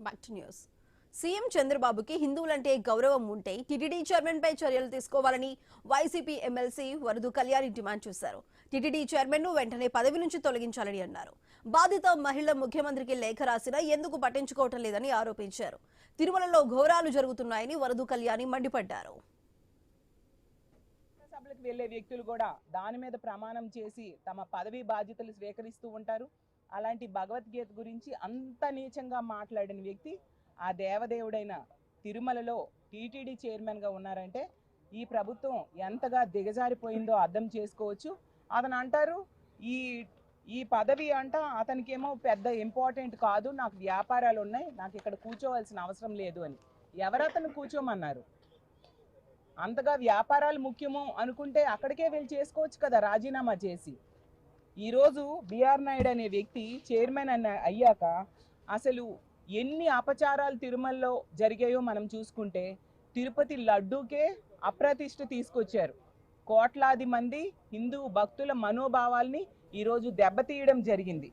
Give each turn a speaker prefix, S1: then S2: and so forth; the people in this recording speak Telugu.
S1: Back to news. సీఎం చంద్రబాబుకి హిందువులంటే గౌరవం ఉంటే టీటీడీ చైర్మన్ పై చర్యలు తీసుకోవాలని వైసీపీ ఎమ్మెల్సీ వరదు కళ్యాణి డిమాండ్ చేశారు. టీటీడీ చైర్మన్ ను వెంటనే పదవి నుంచి తొలగించాలని అన్నారు. బాధిత మహిళ ముఖ్యమంత్రికి లేఖ రాసినా ఎందుకు పట్టించుకోవటం లేదని ఆరోపించారు. తిరుమలలో ఘోరాలు జరుగుతున్నాయని వరదు కళ్యాణి మండిపడ్డారు.
S2: సభలకు వెళ్లే వ్యక్తులు కూడా దాని మీద ప్రమాణం చేసి తమ పదవి బాధ్యతలు స్వీకరిస్తూ ఉంటారు. అలాంటి భగవద్గీత గురించి అంత నీచంగా మాట్లాడిన వ్యక్తి ఆ దేవదేవుడైన తిరుమలలో టీటీడీ చైర్మన్గా ఉన్నారంటే ఈ ప్రభుత్వం ఎంతగా దిగజారిపోయిందో అర్థం చేసుకోవచ్చు. అతను అంటారు ఈ పదవి అంట అతనికేమో పెద్ద ఇంపార్టెంట్ కాదు, నాకు వ్యాపారాలు ఉన్నాయి, నాకు ఇక్కడ కూర్చోవలసిన అవసరం లేదు అని. ఎవరతను కూర్చోమన్నారు? అంతగా వ్యాపారాలు ముఖ్యము అనుకుంటే అక్కడికే వెళ్ళి చేసుకోవచ్చు కదా, రాజీనామా చేసి. ఈరోజు బిఆర్ నాయుడు అనే వ్యక్తి చైర్మన్ అయ్యాక అసలు ఎన్ని అపచారాలు తిరుమలలో జరిగాయో మనం చూసుకుంటే, తిరుపతి లడ్డూకే అప్రతిష్ఠ తీసుకొచ్చారు. కోట్లాది మంది హిందూ భక్తుల మనోభావాల్ని ఈరోజు దెబ్బతీయడం జరిగింది.